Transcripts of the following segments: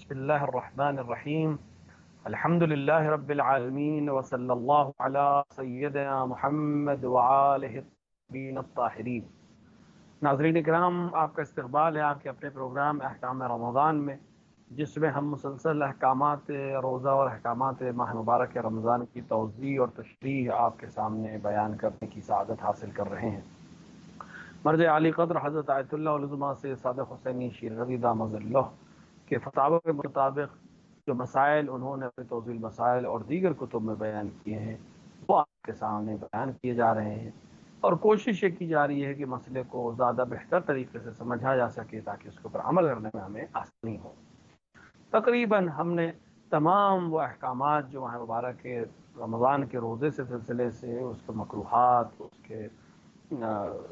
بسم اللہ الرحمن الرحیم الحمد للہ رب العالمین وصلی اللہ علی سیدنا محمد وآلہ الطیبین الطاہرین۔ ناظرین کرام، آپ کا استقبال ہے آپ کے اپنے پروگرام احکام رمضان میں، جس میں ہم مسلسل احکامات روزہ اور احکامات ماہ مبارک رمضان کی توضیح اور تشریح آپ کے سامنے بیان کرنے کی سعادت حاصل کر رہے ہیں۔ مرد عالی قدر حضرت آیت اللہ العظمیٰ سے صادق حسینی شیر رضی دامت اللہ کے فتاوی کے مطابق جو مسائل انہوں نے اپنے توضیح مسائل اور دیگر کتب میں بیان کیے ہیں، وہ آپ کے سامنے بیان کیے جا رہے ہیں، اور کوشش یہ کی جا رہی ہے کہ مسئلے کو زیادہ بہتر طریقے سے سمجھا جا سکے تاکہ اس کے اوپر عمل کرنے میں ہمیں آسانی ہو۔ تقریباً ہم نے تمام وہ احکامات جو ماہ مبارک کے رمضان کے روزے سے سلسلے سے اس کے مکروہات، اس کے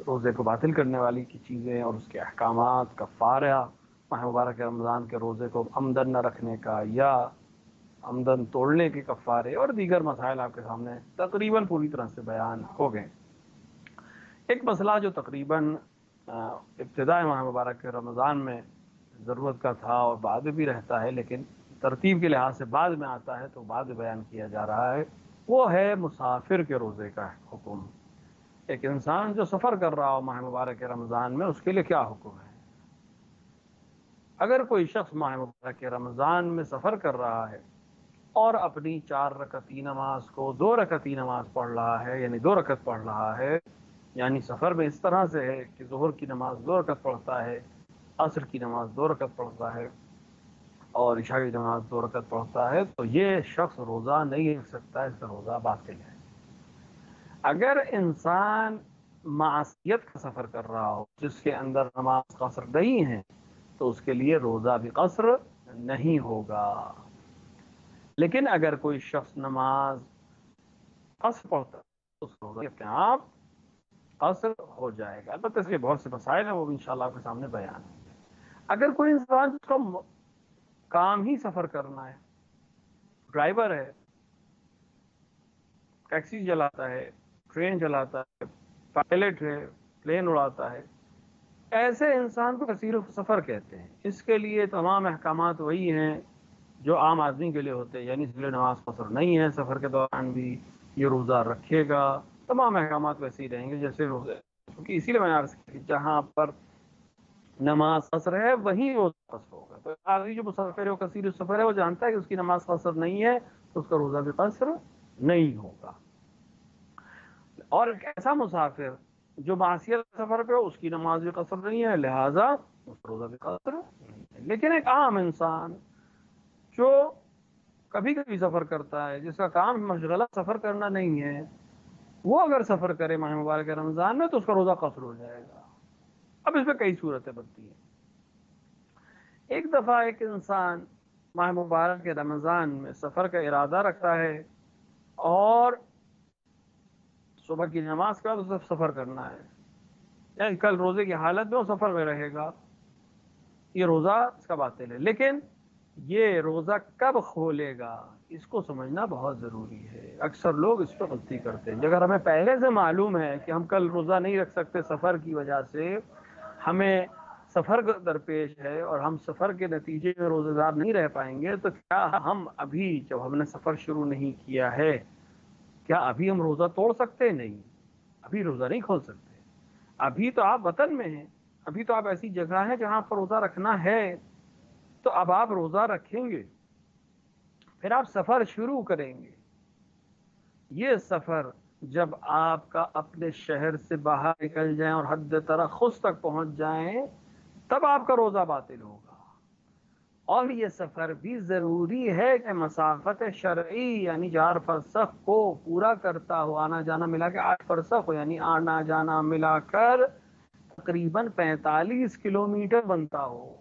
روزے کو باطل کرنے والی کی چیزیں اور اس کے احکامات، کفارہ، ماہ مبارک رمضان کے روزے کو آمدن نہ رکھنے کا یا آمدن توڑنے کے کفارے اور دیگر مسائل آپ کے سامنے تقریباً پوری طرح سے بیان ہو گئے۔ ایک مسئلہ جو تقریباً ابتداء ماہ مبارک کے رمضان میں ضرورت کا تھا اور بعد میں بھی رہتا ہے، لیکن ترتیب کے لحاظ سے بعد میں آتا ہے تو بعد میں بیان کیا جا رہا ہے، وہ ہے مسافر کے روزے کا حکم۔ ایک انسان جو سفر کر رہا ہو ماہ مبارک رمضان میں، اس کے لیے کیا حکم ہے؟ اگر کوئی شخص ماہ مبارک رمضان میں سفر کر رہا ہے اور اپنی 4 رکعتی نماز کو 2 رکعتی نماز پڑھ رہا ہے، یعنی 2 رکعت پڑھ رہا ہے، یعنی سفر میں اس طرح سے ہے کہ ظہر کی نماز 2 رکعت پڑھتا ہے، عصر کی نماز 2 رکعت پڑھتا ہے اور عشاء کی نماز 2 رکعت پڑھتا ہے، تو یہ شخص روزہ نہیں رکھ سکتا، اس کا روزہ باطل ہے۔ اگر انسان معصیت کا سفر کر رہا ہو جس کے اندر نماز قصر نہیں ہے تو اس کے لیے روزہ بھی قصر نہیں ہوگا۔ لیکن اگر کوئی شخص نماز قصر پڑھتا ہے تو اس کا روزہ اپنے آپ قصر ہو جائے گا۔ البتہ اس کے بہت سے مسائل ہیں، وہ بھی انشاءاللہ آپ کے سامنے بیان ہیں۔ اگر کوئی انسان جس کا کام ہی سفر کرنا ہے، ڈرائیور ہے، ٹیکسی چلاتا ہے، ٹرین چلاتا ہے، پائلٹ ہے، پلین اڑاتا ہے، ایسے انسان کو کثیر سفر کہتے ہیں۔ اس کے لیے تمام احکامات وہی ہیں جو عام آدمی کے لیے ہوتے ہیں، یعنی اس لیے نماز قصر نہیں ہے، سفر کے دوران بھی یہ روزہ رکھے گا، تمام احکامات ویسے ہی رہیں گے جیسے روزے، کیونکہ اسی لیے میں نے عرض کیا کہ جہاں پر نماز قصر ہے وہیں روزہ قصر ہوگا۔ تو آدمی جو مسافر ہے وہ کثیر سفر ہے، وہ جانتا ہے کہ اس کی نماز قصر نہیں ہے تو اس کا روزہ بھی قصر نہیں ہوگا۔ اور ایک ایسا مسافر جو معصیت سفر پہ ہو، اس کی نماز بھی قصر نہیں ہے، لہذا اس کا روزہ بھی قصر نہیں ہے۔ لیکن ایک عام انسان جو کبھی کبھی سفر کرتا ہے، جس کا کام مشغلہ سفر کرنا نہیں ہے، وہ اگر سفر کرے ماہ مبارک رمضان میں تو اس کا روزہ قصر ہو جائے گا۔ اب اس میں کئی صورتیں بنتی ہیں۔ ایک دفعہ ایک انسان ماہ مبارک کے رمضان میں سفر کا ارادہ رکھتا ہے اور صبح کی نماز کے بعد اسے سفر کرنا ہے، یعنی کل روزے کی حالت میں وہ سفر میں رہے گا، یہ روزہ اس کا باطل ہے۔ لیکن یہ روزہ کب کھولے گا اس کو سمجھنا بہت ضروری ہے۔ اکثر لوگ اس پہ غلطی کرتے ہیں۔ اگر ہمیں پہلے سے معلوم ہے کہ ہم کل روزہ نہیں رکھ سکتے سفر کی وجہ سے، ہمیں سفر درپیش ہے اور ہم سفر کے نتیجے میں روزہ دار نہیں رہ پائیں گے، تو کیا ہم ابھی جب ہم نے سفر شروع نہیں کیا ہے کیا ابھی ہم روزہ توڑ سکتے؟ نہیں، ابھی روزہ نہیں کھول سکتے۔ ابھی تو آپ وطن میں ہیں، ابھی تو آپ ایسی جگہ ہیں جہاں پر روزہ رکھنا ہے، تو اب آپ روزہ رکھیں گے، پھر آپ سفر شروع کریں گے۔ یہ سفر جب آپ کا اپنے شہر سے باہر نکل جائیں اور حد ترخص تک پہنچ جائیں تب آپ کا روزہ باطل ہوگا۔ اور یہ سفر بھی ضروری ہے کہ مسافت شرعی یعنی 4 فرسخ کو پورا کرتا ہو، آنا جانا ملا کے 8 فرسخ ہو، یعنی آنا جانا ملا کر تقریباً 45 کلومیٹر بنتا ہو،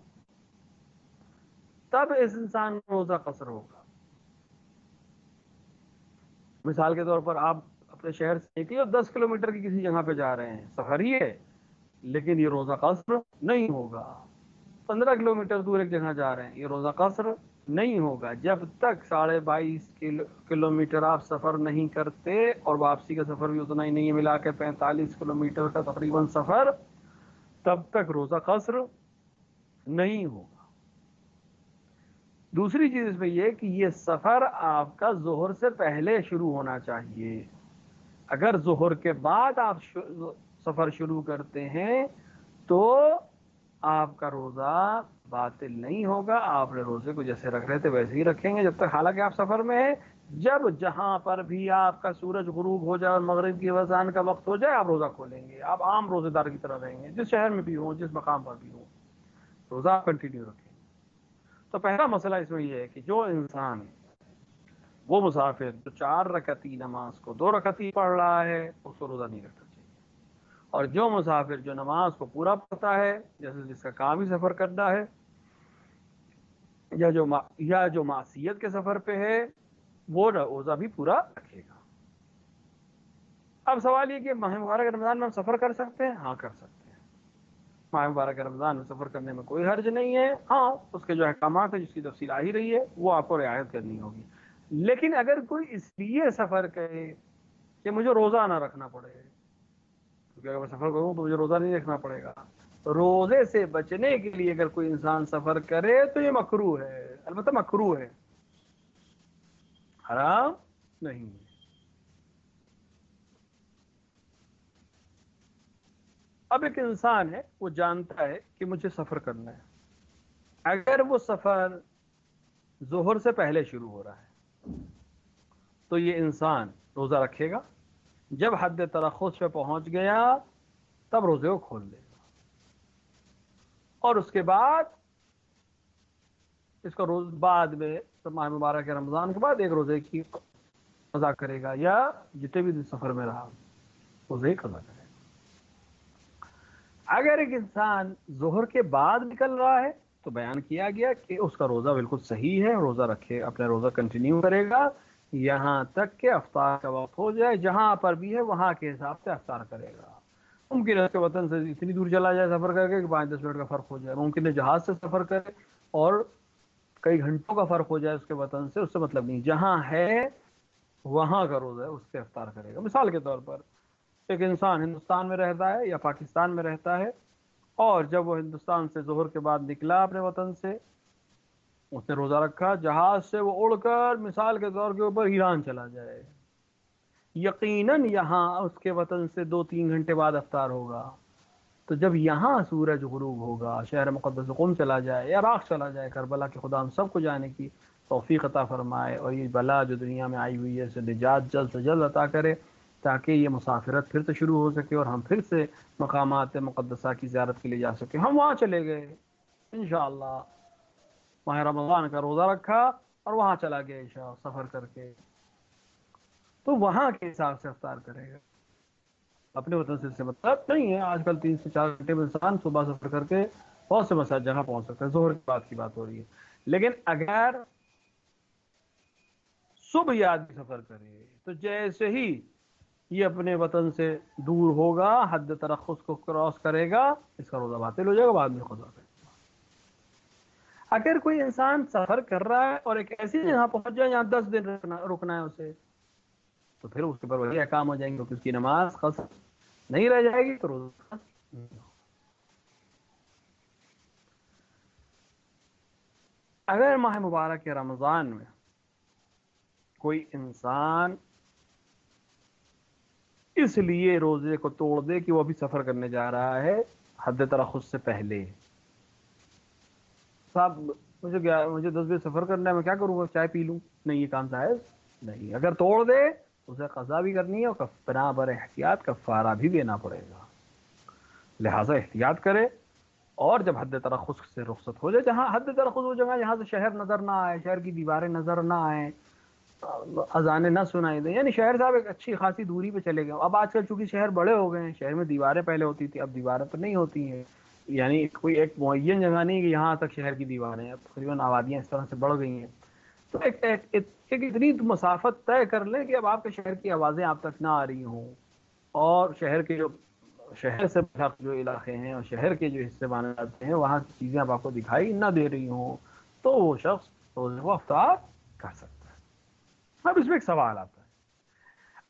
تب اس انسان کو روزہ قصر ہوگا۔ مثال کے طور پر آپ اپنے شہر سے نکلے اور 10 کلومیٹر کی کسی جگہ پہ جا رہے ہیں، سفر ہی ہے لیکن یہ روزہ قصر نہیں ہوگا۔ 15 کلومیٹر دور ایک جگہ جا رہے ہیں، یہ روزہ قصر نہیں ہوگا جب تک 22.5 کلومیٹر آپ سفر نہیں کرتے، اور واپسی کا سفر بھی اتنا ہی نہیں ہے، ملا کے 45 کلومیٹر کا تقریباً سفر، تب تک روزہ قصر نہیں ہوگا۔ دوسری چیز اس میں یہ کہ یہ سفر آپ کا ظہر سے پہلے شروع ہونا چاہیے. اگر ظہر کے بعد آپ سفر شروع کرتے ہیں تو آپ کا روزہ باطل نہیں ہوگا. آپ نے روزے کو جیسے رکھ رہے تھے ویسے ہی رکھیں گے جب تک حالانکہ آپ سفر میں ہیں. جب جہاں پر بھی آپ کا سورج غروب ہو جائے اور مغرب کی اذان کا وقت ہو جائے آپ روزہ کھولیں گے. آپ عام روزے دار کی طرح رہیں گے, جس شہر میں بھی ہوں, جس مقام پر بھی ہوں, روزہ کنٹینیو رکھیں. تو پہلا مسئلہ اس میں یہ ہے کہ جو انسان وہ مسافر جو 4 رکعتی نماز کو 2 رکعتی پڑھ رہا ہے اس کو روزہ نہیں رکھنا چاہیے. اور جو مسافر جو نماز کو پورا پڑھتا ہے, جیسے جس کا کام ہی سفر کرنا ہے یا جو معصیت کے سفر پہ ہے, وہ روزہ بھی پورا رکھے گا. اب سوال یہ کہ ماہ مبارک رمضان میں ہم سفر کر سکتے ہیں؟ ہاں کر سکتے ہیں. ماہ مبارک رمضان میں سفر کرنے میں کوئی حرج نہیں ہے. ہاں اس کے جو احکامات ہیں جس کی تفصیل آ ہی رہی ہے وہ آپ کو رعایت کرنی ہوگی. لیکن اگر کوئی اس لیے سفر کرے کہ مجھے روزہ نہ رکھنا پڑے, کیونکہ اگر میں سفر کروں تو مجھے روزہ نہیں رکھنا پڑے گا, روزے سے بچنے کے لیے اگر کوئی انسان سفر کرے تو یہ مکروہ ہے. البتہ مکروہ ہے, حرام نہیں ہے. اب ایک انسان ہے وہ جانتا ہے کہ مجھے سفر کرنا ہے. اگر وہ سفر ظہر سے پہلے شروع ہو رہا ہے تو یہ انسان روزہ رکھے گا. جب حد ترخص پہ پہنچ گیا تب روزے کو کھول دے گا, اور اس کے بعد اس کا روز بعد میں ماہ مبارک رمضان کے بعد ایک روزے کی قضا کرے گا, یا جتنے بھی دن سفر میں رہا روزے کی قضا کرے گا. اگر ایک انسان ظہر کے بعد نکل رہا ہے تو بیان کیا گیا کہ اس کا روزہ بالکل صحیح ہے, روزہ رکھے, اپنا روزہ کنٹینیو کرے گا یہاں تک کہ افطار کا وقت ہو جائے. جہاں پر بھی ہے وہاں کے حساب سے افطار کرے گا. ممکن ہے اس کے وطن سے اتنی دور چلا جائے سفر کر کے کہ 5-10 منٹ کا فرق ہو جائے. ممکن ہے جہاز سے سفر کرے اور کئی گھنٹوں کا فرق ہو جائے اس کے وطن سے, اس سے مطلب نہیں. جہاں ہے وہاں کا روزہ ہے اس سے افطار کرے گا. مثال کے طور پر ایک انسان ہندوستان میں رہتا ہے یا پاکستان میں رہتا ہے, اور جب وہ ہندوستان سے ظہر کے بعد نکلا اپنے وطن سے, اس نے روزہ رکھا. جہاز سے وہ اڑ کر مثال کے طور کے اوپر ایران چلا جائے, یقیناً یہاں اس کے وطن سے 2-3 گھنٹے بعد افطار ہوگا. تو جب یہاں سورج غروب ہوگا, شہر مقدس قم چلا جائے یا راخ چلا جائے کربلا کے, خدا ہم سب کو جانے کی توفیق عطا فرمائے, اور یہ بلا جو دنیا میں آئی ہوئی ہے اسے نجات جلد سے جلد عطا کرے, تاکہ یہ مسافرت پھر سے شروع ہو سکے اور ہم پھر سے مقامات مقدسہ کی زیارت کے لیے جا سکیں. ہم وہاں چلے گئے انشاءاللہ, ماہ رمضان کا روزہ رکھا اور وہاں چلا گیا عشاء سفر کر کے, تو وہاں کے حساب سے افطار کرے گا. اپنے وطن سے مطلب نہیں ہے. آج کل 3 سے 4 گھنٹے میں انسان صبح سفر کر کے بہت سے مساجد جگہ پہنچ سکتا ہے. ظہر کے بعد کی بات ہو رہی ہے. لیکن اگر صبح یہ آدمی سفر کرے تو جیسے ہی یہ اپنے وطن سے دور ہوگا, حد ترخص کو کراس کرے گا, اس کا روزہ باطل ہو جائے گا, بعد میں قضا کرے گا. اگر کوئی انسان سفر کر رہا ہے اور ایک ایسی جگہ پہنچ جائے جہاں 10 دن رکنا ہے اسے, تو پھر اس کے اوپر وہی احکام ہو جائیں گے, کیونکہ اس کی نماز قصر نہیں رہ جائے گی تو روزہ نہیں ہوگا. اگر ماہ مبارک رمضان میں کوئی انسان اس لیے روزے کو توڑ دے کہ وہ ابھی سفر کرنے جا رہا ہے حد ترخص سے پہلے, صاحب مجھے 10 بجے سفر کرنا ہے, میں کیا کروں گا, چائے پی لوں؟ نہیں, یہ کام جائز نہیں. اگر توڑ دے اسے قضا بھی کرنی ہے اور بنا بر احتیاط کفارہ بھی دینا پڑے گا. لہٰذا احتیاط کرے, اور جب حد ترخص سے رخصت ہو جائے, جہاں حد ترخص ہو جگہ جہاں سے شہر نظر نہ آئے, شہر کی دیواریں نظر نہ آئیں, اذانیں نہ سنائی دیں, یعنی شہر صاحب ایک اچھی خاصی دوری پہ چلے گئے. اب آج کل چونکہ شہر بڑے ہو گئے ہیں, شہر میں دیواریں پہلے ہوتی تھی, اب دیواریں تو نہیں ہوتی ہیں. یعنی کوئی ایک معین جگہ نہیں کہ یہاں تک شہر کی دیواریں ہیں, اب تقریباً آبادیاں اس طرح سے بڑھ گئی ہیں. تو ایک اتنی مسافت طے کر لیں کہ اب آپ کے شہر کی آوازیں آپ تک نہ آ رہی ہوں, اور شہر کے جو شہر سے جو علاقے ہیں اور شہر کے جو حصے مانے جاتے ہیں وہاں کی چیزیں اب آپ کو دکھائی نہ دے رہی ہوں, تو وہ شخص روزے کو افطار کر سکتا ہے. اب اس میں ایک سوال آتا ہے,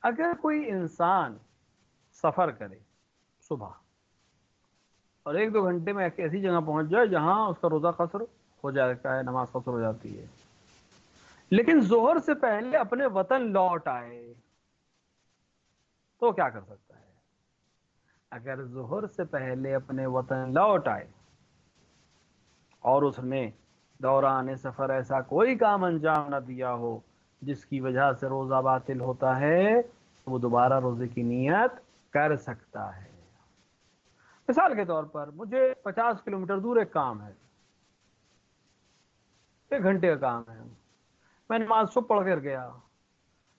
اگر کوئی انسان سفر کرے صبح اور 1-2 گھنٹے میں ایک ایسی جگہ پہنچ جائے جہاں اس کا روزہ قصر ہو جاتا ہے, نماز قصر ہو جاتی ہے, لیکن ظہر سے پہلے اپنے وطن لوٹ آئے تو کیا کر سکتا ہے؟ اگر ظہر سے پہلے اپنے وطن لوٹ آئے اور اس نے دوران سفر ایسا کوئی کام انجام نہ دیا ہو جس کی وجہ سے روزہ باطل ہوتا ہے، وہ دوبارہ روزے کی نیت کر سکتا ہے۔ مثال کے طور پر مجھے 50 کلومیٹر دور ایک کام ہے، 1 گھنٹے کا کام ہے، میں نماز صبح پڑھ کر گیا،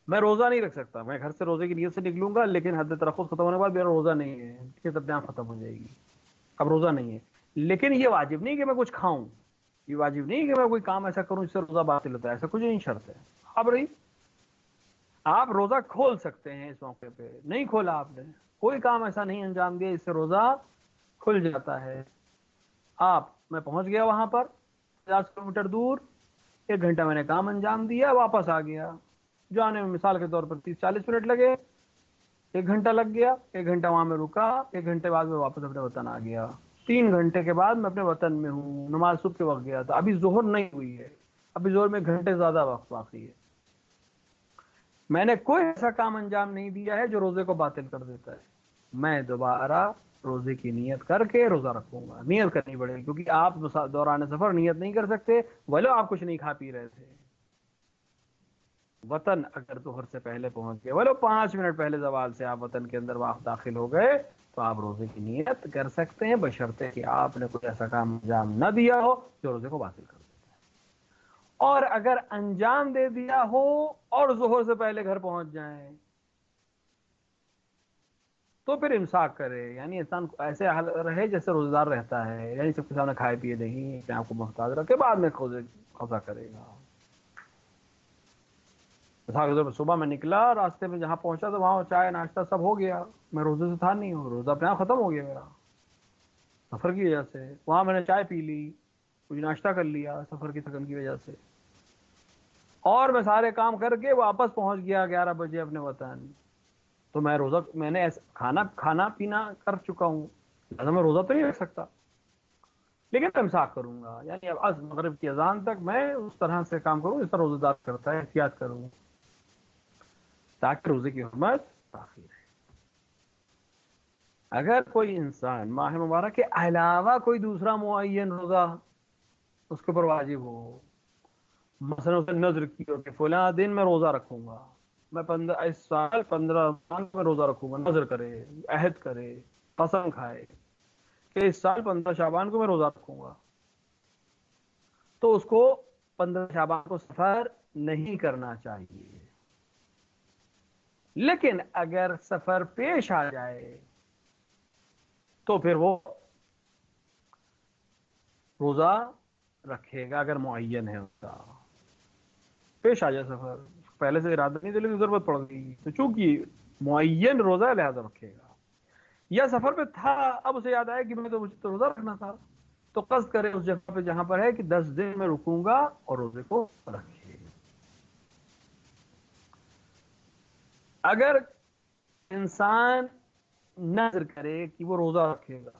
میں روزہ نہیں رکھ سکتا، میں گھر سے روزے کی نیت سے نکلوں گا، لیکن حد ترخص ختم ہونے کے بعد میرا روزہ نہیں ہے، نیت اپنے آپ ختم ہو جائے گی، اب روزہ نہیں ہے۔ لیکن یہ واجب نہیں کہ میں کچھ کھاؤں، یہ واجب نہیں کہ میں کوئی کام ایسا کروں جس سے روزہ باطل ہوتا ہے، ایسا کچھ نہیں شرط ہے۔ اب رہی، آپ روزہ کھول سکتے ہیں، اس موقع پہ نہیں کھولا، آپ نے کوئی کام ایسا نہیں انجام دیا جس سے روزہ کھل جاتا ہے۔ میں پہنچ گیا وہاں پر 50 کلومیٹر دور، 1 گھنٹہ میں نے کام انجام دیا، واپس آ گیا، جانے میں مثال کے طور پر 30-40 منٹ لگے، 1 گھنٹہ لگ گیا، 1 گھنٹہ وہاں میں رکا، 1 گھنٹے بعد میں واپس اپنے وطن آ گیا، 3 گھنٹے کے بعد میں اپنے وطن میں ہوں، نماز صبح کے وقت گیا تھا، ابھی ظہر نہیں ہوئی ہے، ابھی ظہر میں 1 گھنٹے زیادہ وقت باقی ہے، میں نے کوئی ایسا کام انجام نہیں دیا ہے جو روزے کو باطل کر دیتا ہے، میں دوبارہ روزے کی نیت کر کے روزہ رکھوں گا۔ نیت کرنی پڑے گی کیونکہ آپ دوران سفر نیت نہیں کر سکتے، ولو آپ کچھ نہیں کھا پی رہے تھے۔ وطن اگر ظہر سے پہلے پہنچ گئے، ولو 5 منٹ پہلے زوال سے آپ وطن کے اندر واپس داخل ہو گئے، تو آپ روزے کی نیت کر سکتے ہیں، بشرطے کہ آپ نے کوئی ایسا کام انجام نہ دیا ہو جو روزے کو باطل کر دیتا ہے۔ اور اگر انجام دے دیا ہو اور ظہر سے پہلے گھر پہنچ جائیں تو پھر امساک کرے، یعنی انسان ایسے حال رہے جیسے روزہ دار رہتا ہے، یعنی سب کے سامنے کھائے پیے نہیں، اپنے آپ کو محتاج رکھے، بعد میں قضا کرے گا۔ مثال کے طور پر صبح میں نکلا، راستے میں جہاں پہنچا تو وہاں چائے ناشتہ سب ہو گیا، میں روزے سے تھا نہیں ہوں، روزہ اپنے آپ ختم ہو گیا میرا سفر کی وجہ سے، وہاں میں نے چائے پی لی، کچھ ناشتہ کر لیا سفر کی تھکن کی وجہ سے، اور میں سارے کام کر کے واپس پہنچ گیا 11 بجے اپنے وطن، تو میں نے کھانا پینا کر چکا ہوں، لہٰذا میں روزہ تو نہیں رکھ سکتا، لیکن میں امساک کروں گا، یعنی اب از مغرب کی اذان تک میں اس طرح سے کام کروں جس طرح روزہ دار کرتا ہے، احتیاط کروں تاکہ روزے کی حرمت باقی رہے۔ اگر کوئی انسان ماہ مبارک کے علاوہ کوئی دوسرا معین روزہ اس کے اوپر واجب ہو، مثلا اسے نظر کی ہو کہ فلاں دن میں روزہ رکھوں گا، میں اس سال 15 رمضان میں روزہ رکھوں گا، نظر کرے، عہد کرے، قسم کھائے کہ اس سال 15 شعبان کو میں روزہ رکھوں گا، تو اس کو 15 شعبان کو سفر نہیں کرنا چاہیے۔ لیکن اگر سفر پیش آ جائے تو پھر وہ روزہ رکھے گا، اگر معین ہے اس کا، پیش آ جائے سفر، پہلے سے ارادہ نہیں تھا لیکن ضرورت پڑ گئی تو چونکہ معین روزہ ہے لہذا رکھے گا، یا سفر پہ تھا اب اسے یاد آیا کہ مجھے تو روزہ رکھنا تھا، تو قصد کرے اس جگہ پہ جہاں پر ہے کہ 10 دن میں رکوں گا اور روزے کو رکھے۔ اگر انسان نظر کرے کہ وہ روزہ رکھے گا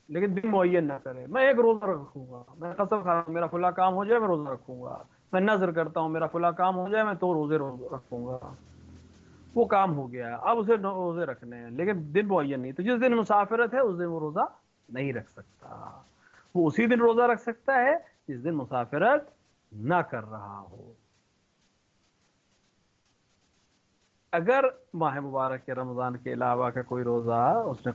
لیکن دن معین نہ کرے، میں ایک روزہ رکھوں گا، میں قسم کھا رہا ہوں میرا فلاں کام ہو جائے میں روزہ رکھوں گا، میں نظر کرتا ہوں میرا فلاں کام ہو جائے میں تو روزے رکھوں گا، وہ کام ہو گیا، اب اسے روزے رکھنے ہیں لیکن دن معین نہیں، تو جس دن مسافرت ہے اس دن وہ روزہ نہیں رکھ سکتا، وہ اسی دن روزہ رکھ سکتا ہے جس دن مسافرت نہ کر رہا ہو۔ اگر ماہ مبارک کے رمضان کے علاوہ کا کوئی روزہ اس نے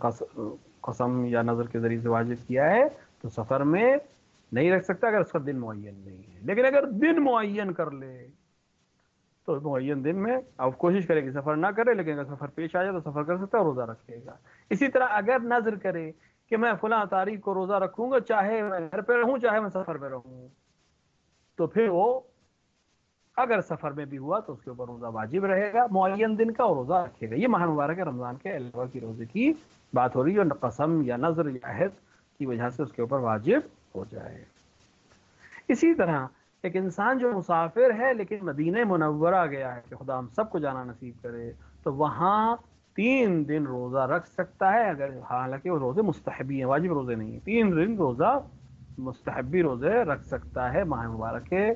قسم یا نظر کے ذریعے سے واجب کیا ہے تو سفر میں نہیں رکھ سکتا اگر اس کا دن معین نہیں ہے، لیکن اگر دن معین کر لے تو معین دن میں اب کوشش کرے کہ سفر نہ کرے، لیکن اگر سفر پیش آ جائے تو سفر کر سکتا ہے اور روزہ رکھے گا۔ اسی طرح اگر نظر کرے کہ میں فلاں تاریخ کو روزہ رکھوں گا چاہے میں گھر پہ رہوں چاہے میں سفر پہ رہوں، تو پھر وہ اگر سفر میں بھی ہوا تو اس کے اوپر روزہ واجب رہے گا معین دن کا اور روزہ رکھے گا۔ یہ ماہ مبارک رمضان کے علاوہ کی روزے کی بات ہو رہی ہے جو قسم یا نظر یا عہد کی وجہ سے اس کے اوپر واجب ہو جائے۔ اسی طرح ایک انسان جو مسافر ہے لیکن مدینہ منورہ گیا ہے کہ خدا ہم سب کو جانا نصیب کرے، تو وہاں 3 دن روزہ رکھ سکتا ہے، اگر حالانکہ وہ روزے مستحبی ہیں، واجب روزے نہیں ہیں، 3 دن روزہ مستحبی روزے رکھ سکتا ہے ماہ مبارک کے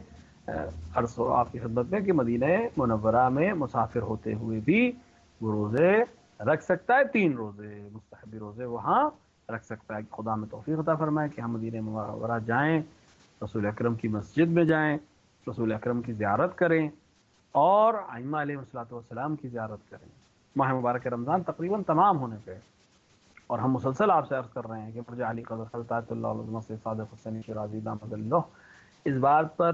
عرض ہو آپ کی خدمت میں کہ مدینہ منورہ میں مسافر ہوتے ہوئے بھی وہ روزے رکھ سکتا ہے، 3 روزے مستحبی روزے وہاں رکھ سکتا ہے. خدا میں توفیق عطا فرمائے کہ ہم مدینہ منورہ جائیں، رسول اکرم کی مسجد میں جائیں، رسول اکرم کی زیارت کریں اور ائمہ علیہ الصلوۃ والسلام کی زیارت کریں. ماہ مبارک رمضان تقریباً تمام ہونے پہ اور ہم مسلسل آپ سے عرض کر رہے ہیں کہ مرجع علی قدر خلطات اللہ علیہ سے صادق حسین شیرازی دامت اللہ اس بات پر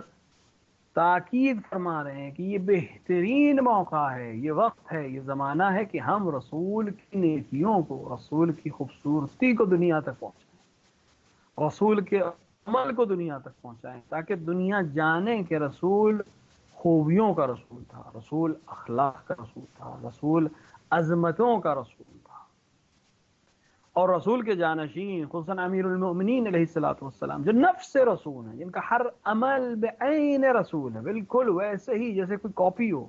تاکید فرما رہے ہیں کہ یہ بہترین موقع ہے، یہ وقت ہے، یہ زمانہ ہے کہ ہم رسول کی نیکیوں کو، رسول کی خوبصورتی کو دنیا تک پہنچائیں، رسول کے عمل کو دنیا تک پہنچائیں، تاکہ دنیا جانے کہ رسول خوبیوں کا رسول تھا، رسول اخلاق کا رسول تھا، رسول عظمتوں کا رسول تھا. اور رسول کے جانشین خصوصاً امیر المؤمنین علیہ الصلوۃ والسلام جو نفس رسول ہیں، جن کا ہر عمل بعین رسول ہے، بالکل ویسے ہی جیسے کوئی کاپی ہو،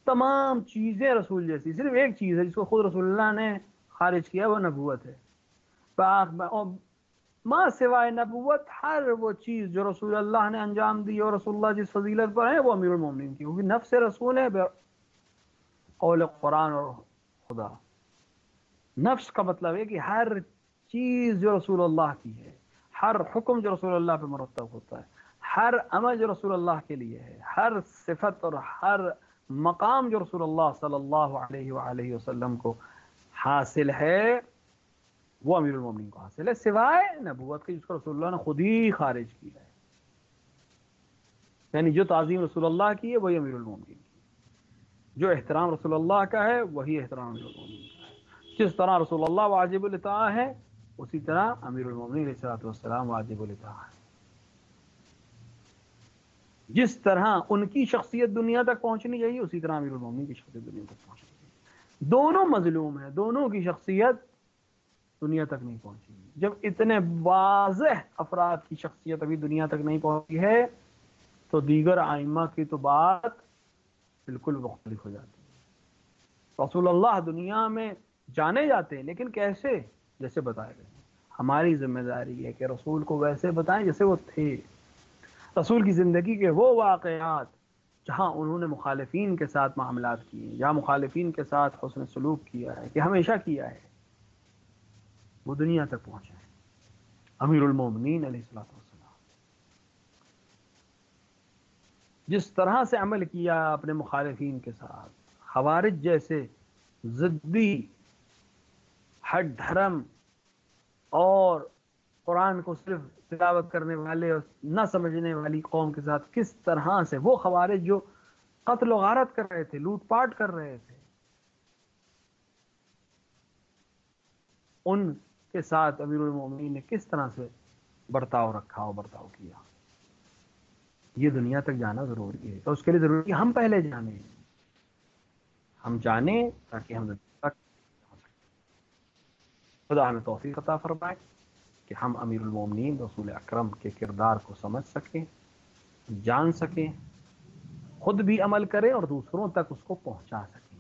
تمام چیزیں رسول جیسی. صرف ایک چیز ہے جس کو خود رسول اللہ نے خارج کیا، وہ نبوت ہے. ماں سوائے نبوت ہر وہ چیز جو رسول اللہ نے انجام دی اور رسول اللہ جس فضیلت پر ہے وہ امیر المومنین کی ہوگی. نفس رسول ہے قول قرآن اور خدا. نفس کا مطلب ہے کہ ہر چیز جو رسول اللہ کی ہے، ہر حکم جو رسول اللہ پہ مرتب ہوتا ہے، ہر عمل جو رسول اللہ کے لیے ہے، ہر صفت اور ہر مقام جو رسول اللہ صلی اللہ علیہ وآلہ وسلم کو حاصل ہے وہ امیر المومنین کو حاصل ہے، سوائے نبوت کے جس کو رسول اللہ نے خود ہی خارج کیا ہے. یعنی جو تعظیم رسول اللہ کی ہے وہی امیر المومنین کی، جو احترام رسول اللہ کا ہے وہی احترام امیر المومنین کا ہے. جس طرح رسول اللہ واجب الاطاعہ ہے اسی طرح امیر المومنین علیہ الصلوۃ والسلام واجب الاطاعہ ہے. جس طرح ان کی شخصیت دنیا تک پہنچنی چاہیے اسی طرح امیر المومنین کی شخصیت دنیا تک پہنچنی چاہیے. دونوں مظلوم ہیں، دونوں کی شخصیت دنیا تک نہیں پہنچی. جب اتنے واضح افراد کی شخصیت ابھی دنیا تک نہیں پہنچی ہے تو دیگر ائمہ کی تو بات بالکل مختلف ہو جاتی ہے. رسول اللہ دنیا میں جانے جاتے ہیں لیکن کیسے؟ جیسے بتائے گئے. ہماری ذمہ داری ہے کہ رسول کو ویسے بتائیں جیسے وہ تھے. رسول کی زندگی کے وہ واقعات جہاں انہوں نے مخالفین کے ساتھ معاملات کیے، جہاں مخالفین کے ساتھ حسن سلوک کیا ہے کہ ہمیشہ کیا ہے، وہ دنیا تک پہنچے ہیں. امیر المومنین علیہ الصلوۃ والسلام جس طرح سے عمل کیا اپنے مخالفین کے ساتھ، خوارج جیسے ضدی ہٹ دھرم اور قرآن کو صرف تلاوت کرنے والے اور نہ سمجھنے والی قوم کے ساتھ کس طرح سے وہ خوارج جو قتل و غارت کر رہے تھے، لوٹ پاٹ کر رہے تھے، ان کے ساتھ امیر المومنین نے کس طرح سے برتاؤ رکھا اور برتاؤ کیا. یہ دنیا تک جانا ضروری ہے. تو اس کے لیے ضروری ہے ہم پہلے جانیں، ہم جانیں تاکہ ہم دنیا تک پہنچ سکیں. خدا ہمیں توفیق عطا فرمائے کہ ہم امیر المومنین رسول اکرم کے کردار کو سمجھ سکیں، جان سکیں، خود بھی عمل کریں اور دوسروں تک اس کو پہنچا سکیں،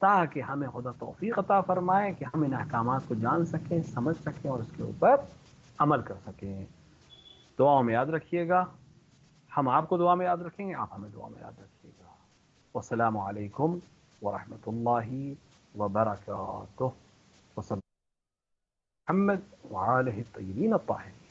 تاکہ ہمیں خدا توفیق عطا فرمائے کہ ہم ان احکامات کو جان سکیں، سمجھ سکیں اور اس کے اوپر عمل کر سکیں. دعاؤں میں یاد رکھیے گا، ہم آپ کو دعا میں یاد رکھیں گے، آپ ہمیں دعا میں یاد رکھیے گا. والسلام علیکم ورحمۃ اللہ وبرکاتہ. وصلی محمد وآلہ الطیبین الطاہرین.